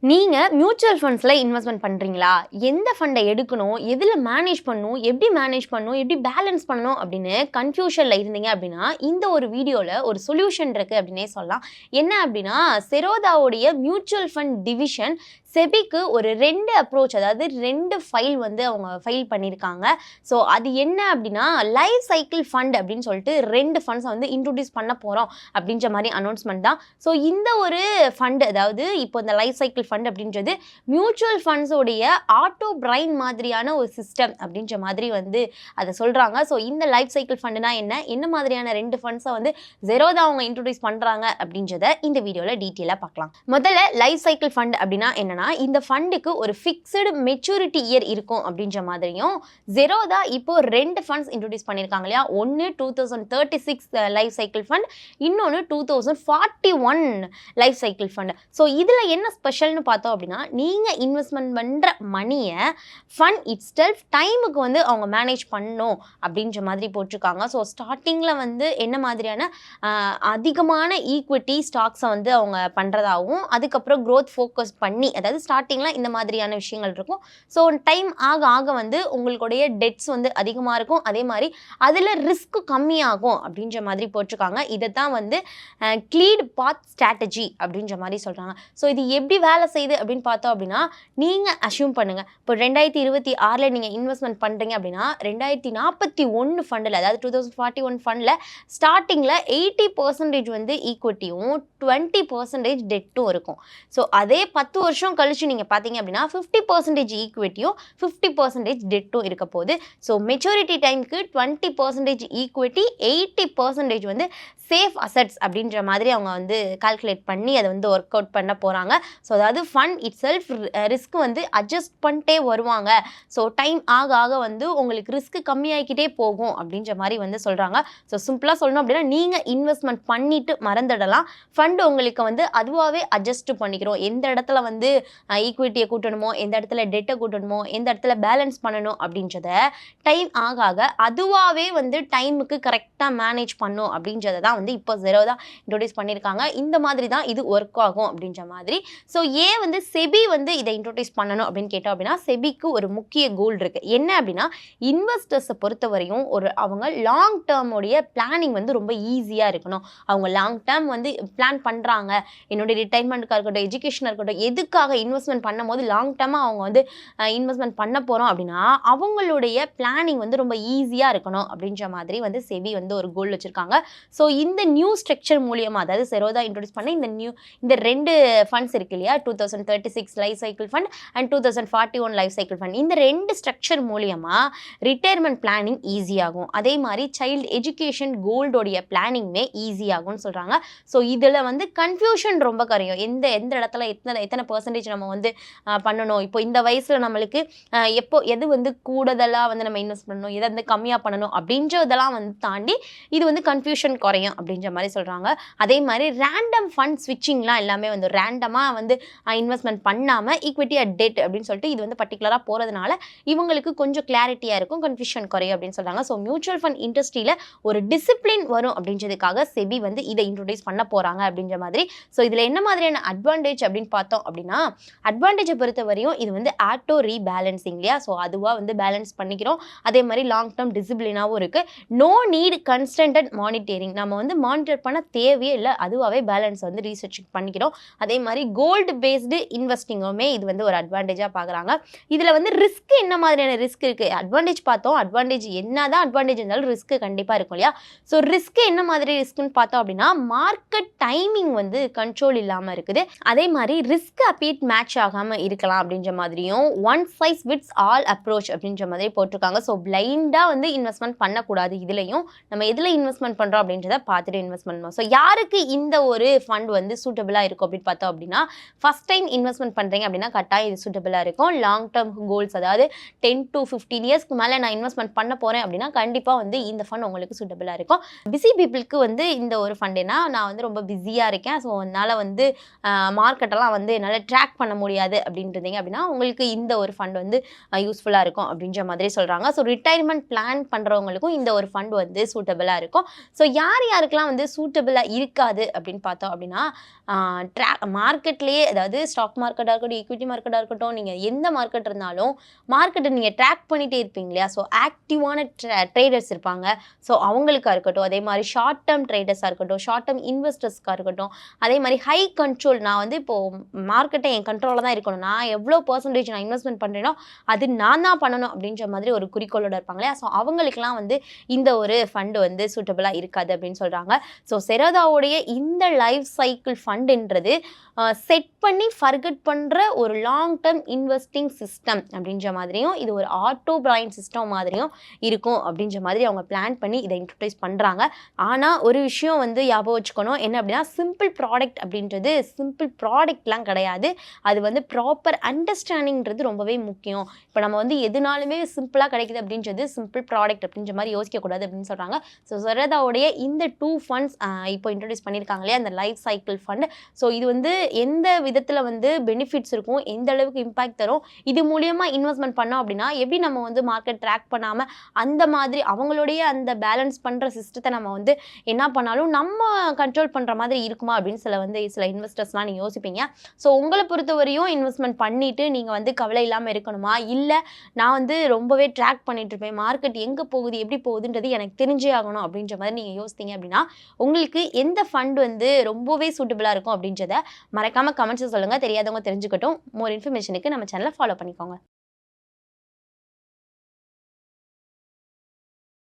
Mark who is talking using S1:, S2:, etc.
S1: நீங்க mutual ஃபண்ட்ஸ்ல investment பண்றீங்களா? எந்த ஃபண்ட எடுக்கணும்? எதுல மேனேஜ் பண்ணணும்? எப்படி மேனேஜ் பண்ணணும்? எப்படி பேலன்ஸ் பண்ணணும்? அப்படின்னு கன்ஃப்யூஷன்ல இருந்தீங்க அப்படின்னா, இந்த ஒரு வீடியோல ஒரு சொல்யூஷன் இருக்கு அப்படின்னே சொல்லலாம். என்ன அப்படின்னா, செரோதாவுடைய மியூச்சுவல் ஃபண்ட் டிவிஷன் செபிக்கு ஒரு 2 அப்ரோச், அதாவது 2 ஃபைல் வந்து அவங்க ஃபைல் பண்ணியிருக்காங்க. ஸோ அது என்ன அப்படின்னா, லைஃப் சைக்கிள் ஃபண்ட் அப்படின்னு சொல்லிட்டு 2 ஃபண்ட்ஸை வந்து இன்ட்ரோடியூஸ் பண்ண போறோம் அப்படின்ற மாதிரி அனௌன்ஸ்மெண்ட் தான். ஸோ இந்த ஒரு ஃபண்ட், அதாவது இப்போ இந்த லைஃப் சைக்கிள் ஃபண்ட் அப்படின்றது மியூச்சுவல் ஃபண்ட்ஸோடைய ஆட்டோ பிரைன் மாதிரியான ஒரு சிஸ்டம் அப்படின்ற மாதிரி வந்து அதை சொல்றாங்க. ஸோ இந்த லைஃப் சைக்கிள் ஃபண்டுனா என்ன மாதிரியான 2 ஃபண்ட்ஸை வந்து ஜெரோதா அவங்க இன்ட்ரோடியூஸ் பண்றாங்க அப்படின்றத இந்த வீடியோல டீட்டெயிலாக பார்க்கலாம். முதல்ல லைஃப் சைக்கிள் ஃபண்ட் அப்படின்னா என்னன்னா, இந்த ஃபண்டுக்கு ஒரு ஃபிக்ஸ்டு மெச்சூரிட்டி இயர் இருக்கும் அப்படின்ற மாதிரியும் ஜெரோதா இப்போ 2 ஃபண்ட்ஸ் இன்ட்ரோடியூஸ் பண்ணியிருக்காங்க இல்லையா. ஒன்று 2036 லைஃப் சைக்கிள் ஃபண்ட், இன்னொன்று 2041 லைஃப் சைக்கிள் ஃபண்ட். ஸோ இதில் என்ன ஸ்பெஷல்னு பார்த்தோம் அப்படின்னா, நீங்கள் இன்வெஸ்ட்மெண்ட் பண்ணுற மணியை ஃபண்ட் இட் செல்ஃப் டைமுக்கு வந்து அவங்க மேனேஜ் பண்ணணும் அப்படின்ற மாதிரி போட்டிருக்காங்க. ஸோ ஸ்டார்டிங்கில் வந்து என்ன மாதிரியான அதிகமான ஈக்விட்டி ஸ்டாக்ஸை வந்து அவங்க பண்ணுறதாகவும், அதுக்கப்புறம் க்ரோத் ஃபோக்கஸ் பண்ணி, அதாவது ஸ்டார்டிங்கில் இந்த மாதிரியான விஷயங்கள் இருக்கும். ஸோ டைம் ஆக ஆக வந்து உங்களுடைய டெட்ஸ் வந்து அதிகமாக இருக்கும், அதே மாதிரி அதில் ரிஸ்க் கம்மியாகும் அப்படின்ற மாதிரி போட்டிருக்காங்க. இதை தான் வந்து க்ளீட் பாத் ஸ்ட்ராட்டஜி அப்படின்ற மாதிரி சொல்கிறாங்க. ஸோ இது எப்படி வேலை செய்யுது அப்படின்னு பார்த்தோம் அப்படின்னா, நீங்கள் அஷ்யூம் பண்ணுங்கள், இப்போ 2026 நீங்கள் இன்வெஸ்ட்மெண்ட் பண்ணுறீங்க அப்படின்னா 2041 ஃபண்டில், அதாவது 2041 ஃபண்டில் ஸ்டார்டிங்கில் 80% வந்து ஈக்விட்டியும் 20% டெட்டும் இருக்கும். ஸோ அதே 10 வருஷம் கழிச்சு நீங்கள் பார்த்தீங்க அப்படின்னா 50% ஈக்விட்டியும் 50% டெட்டும் இருக்க போகுது. ஸோ மெச்சூரிட்டி டைமுக்கு 20% ஈக்விட்டி, 80% வந்து சேஃப் அசட்ஸ் அப்படின்ற மாதிரி அவங்க வந்து கால்குலேட் பண்ணி அதை வந்து ஒர்க் அவுட் பண்ண போகிறாங்க. ஸோ அதாவது ஃபண்ட் இட் செல்ஃப் ரிஸ்க் வந்து அட்ஜஸ்ட் பண்ணிட்டே வருவாங்க. ஸோ டைம் ஆக ஆக வந்து உங்களுக்கு ரிஸ்க் கம்மியாகிக்கிட்டே போகும் அப்படின்ற மாதிரி வந்து சொல்கிறாங்க. ஸோ சிம்பிளாக சொல்லணும் அப்படின்னா, நீங்கள் இன்வெஸ்ட்மெண்ட் பண்ணிட்டு மறந்துடலாம், ஃபண்ட் உங்களுக்கு வந்து அதுவாகவே அட்ஜஸ்ட் பண்ணிக்கிறோம். எந்த இடத்துல வந்து ஈக்விட்டியை கூட்டணுமோ, எந்த இடத்துல டெட்டை கூட்டணுமோ, எந்த இடத்துல பேலன்ஸ் பண்ணணும் அப்படின்றத டைம் ஆக ஆக அதுவாகவே வந்து டைமுக்கு கரெக்டாக மேனேஜ் பண்ணும் அப்படின்றத தான் வந்து இப்போ ஜெரோதா இன்ட்ரோடியூஸ் பண்ணியிருக்காங்க. இந்த மாதிரி தான் இது ஒர்க் ஆகும் அப்படின்ற மாதிரி. ஸோ ஏன் வந்து செபி வந்து இதை இன்ட்ரோடியூஸ் பண்ணணும் அப்படின்னு கேட்டோம் அப்படின்னா, செபிக்கு ஒரு முக்கிய கோல் இருக்குது. என்ன அப்படின்னா, இன்வெஸ்டர்ஸை பொறுத்தவரையும் அவங்க லாங் டேர்மோடைய பிளானிங் வந்து ரொம்ப ஈஸியாக இருக்கணும். அவங்க லாங் டேர்ம் வந்து பிளான் பண்ணுறாங்க, என்னுடைய ரிட்டைர்மெண்ட்டுக்காக இருக்கட்டும், எஜுகேஷனாக இருக்கட்டும், எதுக்காக இன்வெஸ்ட்மெண்ட் பண்ணும் போது லாங் டேர்மாக அவங்க வந்து இன்வெஸ்ட்மெண்ட் பண்ண போகிறோம் அப்படின்னா அவங்களுடைய பிளானிங் வந்து ரொம்ப ஈஸியாக இருக்கணும் அப்படின்ற மாதிரி வந்து செபி வந்து ஒரு கோல் வச்சுருக்காங்க. ஸோ இந்த நியூ ஸ்ட்ரக்சர் மூலியமாக, அதாவது செரோதா இன்ட்ரோடியூஸ் பண்ண இந்த 2 ஃபண்ட்ஸ் இருக்கு இல்லையா, 2036 life cycle fund and 2041 life cycle fund, இந்த 2 ஸ்ட்ரக்சர் மூலியமாக ரிட்டையர்மெண்ட் பிளானிங் ஈஸியாகும். அதே மாதிரி சைல்டு எஜுகேஷன் கோல்டோடைய பிளானிங்குமே ஈஸியாகும்னு சொல்கிறாங்க. ஸோ இதில் வந்து கன்ஃபியூஷன் ரொம்ப குறையும். எந்த இடத்துல எத்தனை பர்சன்டேஜ் நம்ம வந்து பண்ணணும், இப்போ இந்த வயசில் நம்மளுக்கு எது வந்து கூடுதலாக வந்து நம்ம இன்வெஸ்ட் பண்ணணும், எதை வந்து கம்மியாக பண்ணணும் அப்படின்றதெல்லாம் வந்து தாண்டி இது வந்து கன்ஃபியூஷன் குறையும் அப்படின்ற மாதிரி சொல்கிறாங்க. அதே மாதிரி ரேண்டம் ஃபண்ட் ஸ்விட்சிங்லாம் எல்லாமே வந்து ரேண்டமாக வந்து இன்வெஸ்ட்மெண்ட் பண்ணாமல் ஈக்விட்டி அட் டெட் அப்படின்னு சொல்லிட்டு இது வந்து பர்டிகுலராக போகிறதுனால இவங்களுக்கு கொஞ்சம் கிளாரிட்டியாக இருக்கும், கன்ஃபியூஷன் குறையும் அப்படின்னு சொல்கிறாங்க. ஸோ மியூச்சுவல் ஃபண்ட் இண்டஸ்ட்ரியில் ஒரு டிசிப்ளின் வரும் அப்படின்றதுக்காக செபி வந்து இதை இன்ட்ரோடியூஸ் பண்ண போகிறாங்க அப்படின்ற மாதிரி. ஸோ இதில் என்ன மாதிரியான அட்வான்டேஜ் அப்படின்னு பார்த்தோம் அப்படின்னா, அட்வான்டேஜை பொறுத்த வரையும் இது வந்து ஆட்டோ ரீபேலன்சிங் இல்லையா. ஸோ அதுவாக வந்து பேலன்ஸ் பண்ணிக்கிறோம். அதே மாதிரி லாங் டேர்ம் டிசிப்ளினாகவும் இருக்குது. நோ நீட் கன்ஸ்டன்ட் மானிட்டரிங், நம்ம வந்து மானிட்டர் பண்ண தேவையே இல்லை, அதுவாகவே பேலன்ஸ் வந்து ரீசர்ச் பண்ணிக்கிறோம். அதே மாதிரி கோல்டு பேஸ்டு இன்வெஸ்டிங்குமே இது வந்து ஒரு அட்வான்டேஜாக பார்க்குறாங்க. இதில் வந்து ரிஸ்க் என்ன மாதிரியான ரிஸ்க் இருக்குது, அட்வான்டேஜ் பார்த்தோம், அட்வான்டேஜ் என்னதான் அட்வான்டேஜ் இருந்தாலும் ரிஸ்க் கண்டிப்பாக இருக்கும் இல்லையா. ஸோ ரிஸ்க் என்ன மாதிரி ரிஸ்க்குன்னு பார்த்தோம் அப்படின்னா, மார்க்கெட் டைமிங் வந்து கண்ட்ரோல் இல்லாமல் இருக்குது. அதே மாதிரி ரிஸ்க் அப்பீட் மேட்ச் ஆகாமல் இருக்கலாம் அப்படின்ற மாதிரியும் one size fits all approach அப்படின்ற மாதிரி போட்டிருக்காங்க. ஸோ பிளைண்டாக வந்து இன்வெஸ்ட்மெண்ட் பண்ணக்கூடாது. இதுலையும் நம்ம எதில் இன்வெஸ்ட்மெண்ட் பண்ணுறோம் அப்படின்றத பார்த்துட்டு இன்வெஸ்ட் பண்ணணும். ஸோ யாருக்கு இந்த ஒரு ஃபண்ட் வந்து சூட்டபிளாக இருக்கும் அப்படின்னு பார்த்தோம் அப்படின்னா, ஃபஸ்ட் டைம் இன்வெஸ்ட்மெண்ட் பண்ணுறீங்க அப்படின்னா கட்டாயம் இது சூட்டபிளாக இருக்கும். லாங் டேர்ம் கோல்ஸ், அதாவது 10 to 15 இயர்ஸ்க்கு மேலே நான் இன்வெஸ்ட்மெண்ட் பண்ண போகிறேன் அப்படின்னா கண்டிப்பாக வந்து இந்த ஃபண்ட் உங்களுக்கு சூட்டபிளாக இருக்கும். பிஸி பீப்புளுக்கு வந்து இந்த ஒரு ஃபண்டுனா, நான் வந்து ரொம்ப பிஸியாக இருக்கேன், ஸோ அதனால் வந்து மார்க்கெட்டெல்லாம் வந்து என்னால் ட்ராக் பண்ண முடியாது அப்படின்றீங்க அப்படின்னா உங்களுக்கு இந்த ஒரு ஃபண்ட் வந்து யூஸ்ஃபுல்லாக இருக்கும் அப்படின்ற மாதிரி சொல்கிறாங்க. ஸோ ரிட்டையர்மெண்ட் பிளான் பண்ணுறவங்களுக்கும் இந்த ஒரு ஃபண்ட் வந்து சூட்டபிளாக இருக்கும். ஸோ யாருக்கெல்லாம் வந்து சூட்டபிளாக இருக்காது அப்படின்னு பார்த்தோம் அப்படின்னா மார்க்கெட்லேயே, அதாவது ஸ்டாக் மார்க்கெட்டாக இருக்கட்டும், ஈக்விட்டி மார்க்கெட்டாக இருக்கட்டும், நீங்கள் எந்த மார்க்கெட் இருந்தாலும் மார்க்கெட்டை நீங்கள் ட்ராக் பண்ணிகிட்டே இருப்பீங்க இல்லையா? ஸோ ஆக்டிவான ட்ரேடர்ஸ் இருப்பாங்க. ஸோ அவங்களுக்காக இருக்கட்டும், அதே மாதிரி ஷார்ட் டேர்ம் ட்ரேடர்ஸாக இருக்கட்டும், ஷார்ட் டேர்ம் இன்வெஸ்டர்ஸ்க்காக இருக்கட்டும், அதே மாதிரி ஹை கண்ட்ரோல், நான் வந்து இப்போது மார்க்கெட்டை என் கண்ட்ரோலில் தான் இருக்கணும், நான் எவ்வளோ பர்சன்டேஜ் நான் இன்வெஸ்ட்மெண்ட் பண்ணுறேனோ அது நான் தான் பண்ணணும் அப்படின்ற மாதிரி ஒரு குறிக்கோளோட இருப்பாங்க இல்லையா? ஸோ அவங்களுக்கெல்லாம் வந்து இந்த ஒரு ஃபண்டு வந்து சூட்டபிளாக இருக்காது அப்படின்னு சொல்கிறாங்க. ஸோ செரோதாவுடைய இந்த லைஃப் சைக்கிள் ஃபண்டுன்றது செட் பண்ணி ஃபர்கட் பண்ணுற ஒரு லாங் டேர்ம் இன்வெஸ்டிங் சிஸ்டம் அப்படின்ற மாதிரியும், இது ஒரு ஆட்டோ பிரைன் சிஸ்டம் மாதிரியும் இருக்கும் அப்படின்ற மாதிரி அவங்க பிளான் பண்ணி இதை இன்ட்ரடியூஸ் பண்ணுறாங்க. ஆனால் ஒரு விஷயம் வந்து ஞாபகம் வச்சுக்கணும், என்ன அப்படின்னா சிம்பிள் ப்ராடக்ட் அப்படின்றது சிம்பிள் ப்ராடக்ட்லாம் கிடையாது. அது வந்து ப்ராப்பர் அண்டர்ஸ்டாண்டிங்கிறது ரொம்பவே முக்கியம். இப்போ நம்ம வந்து எதுனாலுமே சிம்பிளாக கிடைக்குது அப்படின்றது சிம்பிள் ப்ராடக்ட் அப்படின்ற மாதிரி யோசிக்கக்கூடாது அப்படின்னு சொல்கிறாங்க. ஸோ செரோதாவுடைய இந்த 2 ஃபண்ட்ஸ் இப்போ இன்ட்ரடியூஸ் பண்ணியிருக்காங்க இல்லையா, அந்த லைஃப் சைக்கிள் ஃபண்ட். ஸோ இது வந்து எந்த விதத்தில் வந்து பெனிஃபிட்ஸ் இருக்கும், எந்த அளவுக்கு இம்பாக்ட் தரும், இது மூலியமாக இன்வெஸ்ட்மெண்ட் பண்ணோம் அப்படின்னா எப்படி நம்ம வந்து மார்க்கெட் ட்ராக் பண்ணாமல் அந்த மாதிரி அவங்களுடைய அந்த பேலன்ஸ் பண்ணுற சிஸ்டத்தை நம்ம வந்து என்ன பண்ணாலும் நம்ம கண்ட்ரோல் பண்ணுற மாதிரி இருக்குமா அப்படின்னு சில இன்வெஸ்டர்ஸ்லாம் நீங்கள் யோசிப்பீங்க. ஸோ உங்களை பொறுத்தவரையும் இன்வெஸ்ட்மெண்ட் பண்ணிவிட்டு நீங்கள் வந்து கவலை இல்லாமல் இருக்கணுமா, இல்லை நான் வந்து ரொம்பவே ட்ராக் பண்ணிட்டு இருப்பேன், மார்க்கெட் எங்கே போகுது எப்படி போகுதுன்றது எனக்கு தெரிஞ்சே ஆகணும் அப்படின்ற மாதிரி நீங்கள் யோசித்தீங்க அப்படின்னா உங்களுக்கு எந்த ஃபண்ட் வந்து ரொம்பவே சூட்டபிளாக இருக்கும் அப்படின்றத மறக்காமல் கமெண்ட்ஸில் சொல்லுங்கள். தெரியாதவங்க தெரிஞ்சுக்கட்டும். மோர் இன்ஃபர்மேஷனுக்கு நம்ம சேனலை ஃபாலோ பண்ணிக்கோங்க.